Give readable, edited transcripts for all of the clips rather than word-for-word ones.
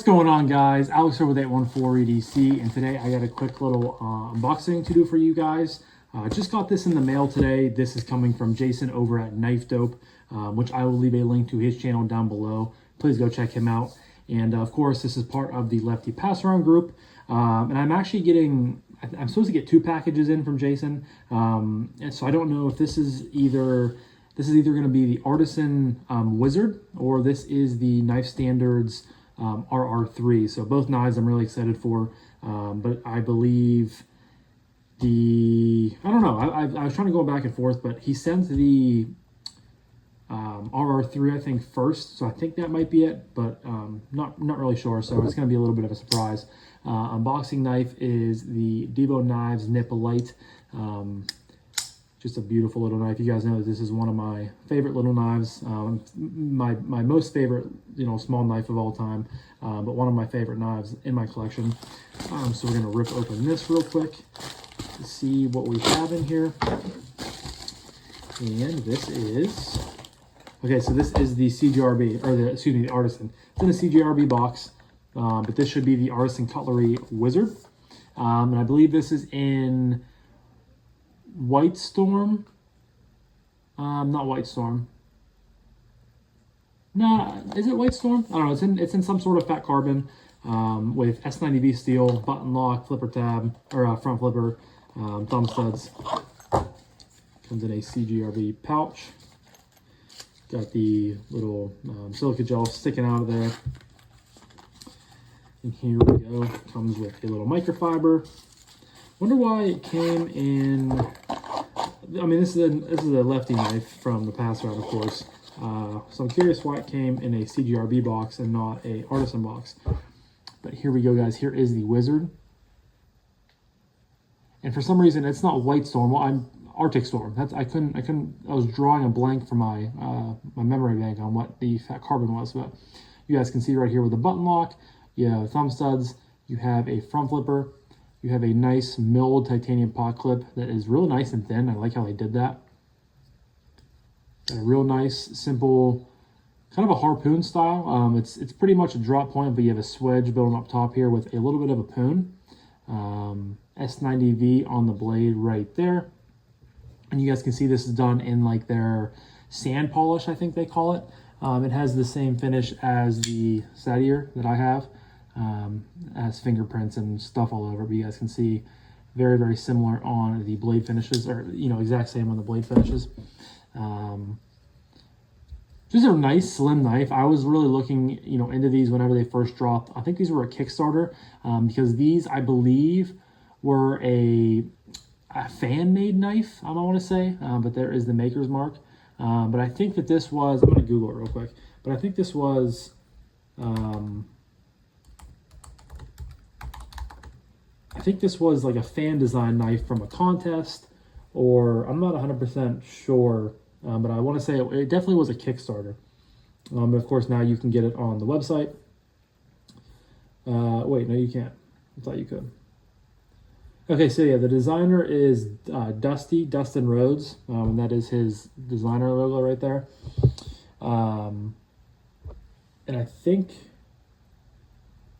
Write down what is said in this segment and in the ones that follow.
going on, guys? Alex here with 814EDC, and today I got a quick little unboxing to do for you guys. Just got this in the mail today. This is coming from Jason over at Knife Dope, which I will leave a link to his channel down below. Please go check him out. And of course, this is part of the Lefty passaround group. And I'm actually I'm supposed to get 2 packages in from Jason. And so I don't know if this is either going to be the Artisan Wizard, or this is the Knife Standards RR3. So both knives I'm really excited for, but I believe I don't know, I was trying to go back and forth, but he sent the RR3 I think first, so I think that might be it, but not really sure, so it's going to be a little bit of a surprise. Unboxing knife is the Devo Knives Nipple Light. Just a beautiful little knife. You guys know this is one of my favorite little knives. My most favorite, small knife of all time, but one of my favorite knives in my collection. So we're gonna rip open this real quick to see what we have in here. And this is, okay, so this is the CGRB, or the Artisan. It's in a CGRB box, but this should be the Artisan Cutlery Wizard. And I believe this is in White Storm, not White Storm. No, is it White Storm? I don't know. It's in some sort of fat carbon with S90V steel, button lock, flipper tab, or front flipper, thumb studs. Comes in a CGRB pouch. Got the little silica gel sticking out of there. And here we go. Comes with a little microfiber. Wonder why it came in. I mean, this is a Lefty knife from the passaround, of course. So I'm curious why it came in a CGRB box and not a Artisan box. But here we go, guys. Here is the Wizard. And for some reason, it's not White Storm. Well, I'm Arctic Storm. I was drawing a blank for my my memory bank on what the fat carbon was. But you guys can see right here with the button lock. You have thumb studs. You have a front flipper. You have a nice milled titanium pot clip that is really nice and thin. I like how they did that. Got a real nice, simple, kind of a harpoon style. It's pretty much a drop point, but you have a swedge building up top here with a little bit of a poon. S90V on the blade right there. And you guys can see this is done in like their sand polish, I think they call it. It has the same finish as the Sadier that I have. Has fingerprints and stuff all over, but you guys can see very, very similar on the blade finishes, or exact same on the blade finishes. Just a nice slim knife. I was really looking into these whenever they first dropped. I think these were a Kickstarter, because these, I believe, were a fan-made knife, I want to say, but there is the maker's mark. But I think that this was, I'm going to Google it real quick, but I think this was like a fan design knife from a contest, or I'm not 100% sure, but I want to say it definitely was a Kickstarter. But of course now you can get it on the website. Wait, no, you can't. I thought you could. Okay, so yeah, the designer is Dustin Rhodes, and that is his designer logo right there. And I think,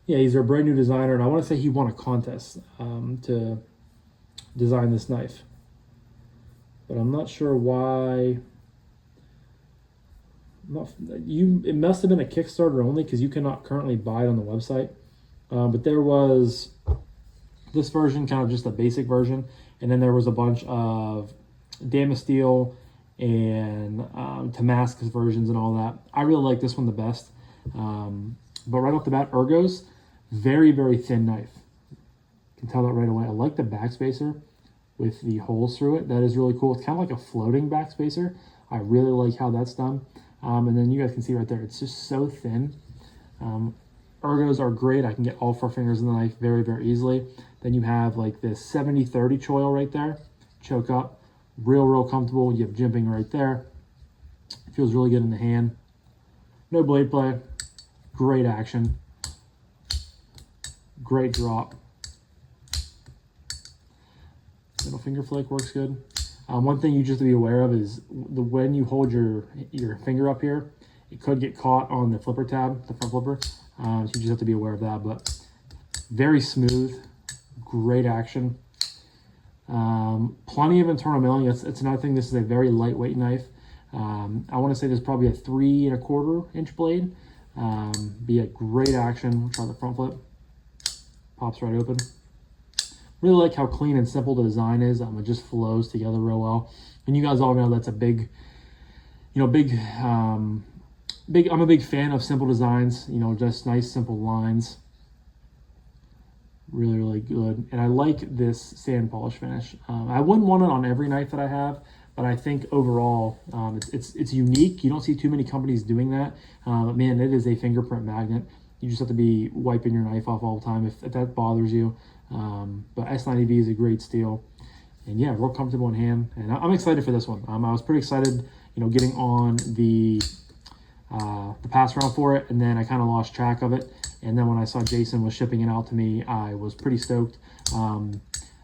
yeah, he's a brand new designer, and I want to say he won a contest to design this knife. But I'm not sure why. It must have been a Kickstarter only, because you cannot currently buy it on the website. But there was this version, kind of just a basic version, and then there was a bunch of Damasteel and Damascus versions and all that. I really like this one the best. But right off the bat, Ergo's very, very thin knife. You can tell that right away. I like the backspacer with the holes through it. That is really cool. It's kind of like a floating backspacer. I really like how that's done. And then you guys can see right there, it's just so thin. Ergos are great. I can get all 4 fingers in the knife very, very easily. Then you have like this 70-30 choil right there. Choke up. Real comfortable. You have jimping right there. It feels really good in the hand. No blade play. Great action. Great drop. Middle finger flick works good. One thing you just have to be aware of is when you hold your finger up here, it could get caught on the flipper tab, the front flipper. So you just have to be aware of that, but very smooth, great action. Plenty of internal milling. It's another thing. This is a very lightweight knife. I want to say there's probably a 3 1/4 inch blade. Be a great action. We'll try the front flip. Pops right open. Really like how clean and simple the design is. It just flows together real well. And you guys all know that's a big, I'm a big fan of simple designs. Just nice simple lines. Really, really good. And I like this sand polish finish. I wouldn't want it on every knife that I have, but I think overall it's unique. You don't see too many companies doing that. Man, it is a fingerprint magnet. You just have to be wiping your knife off all the time if that bothers you. But S90V is a great steel. And yeah, real comfortable in hand. And I'm excited for this one. I was pretty excited, getting on the passaround for it, and then I kind of lost track of it. And then when I saw Jason was shipping it out to me, I was pretty stoked.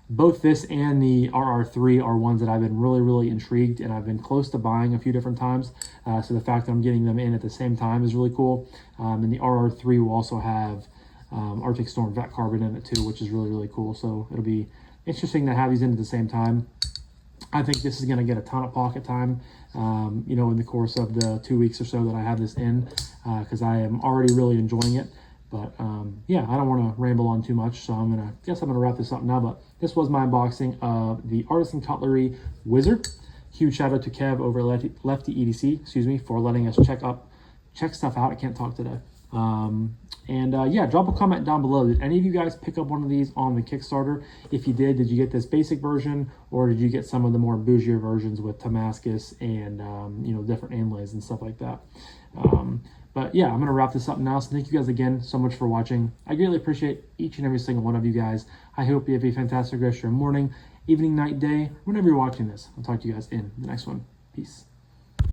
Both this and the RR3 are ones that I've been really, really intrigued, and I've been close to buying a few different times. So the fact that I'm getting them in at the same time is really cool. And the RR3 will also have Arctic Storm Vet Carbon in it too, which is really, really cool. So it'll be interesting to have these in at the same time. I think this is going to get a ton of pocket time, in the course of the 2 weeks or so that I have this in, because I am already really enjoying it. But yeah, I don't want to ramble on too much, so I'm gonna wrap this up now. But this was my unboxing of the Artisan Cutlery Wizard. Huge shout out to Kev over at Lefty EDC, for letting us check stuff out. I can't talk today. Yeah, drop a comment down below. Did any of you guys pick up one of these on the Kickstarter? If you did you get this basic version, or did you get some of the more bougier versions with Damascus and different inlays and stuff like that? But yeah, I'm going to wrap this up now. So thank you guys again so much for watching. I greatly appreciate each and every single one of you guys. I hope you have a fantastic rest of your morning, evening, night, day, whenever you're watching this. I'll talk to you guys in the next one. Peace.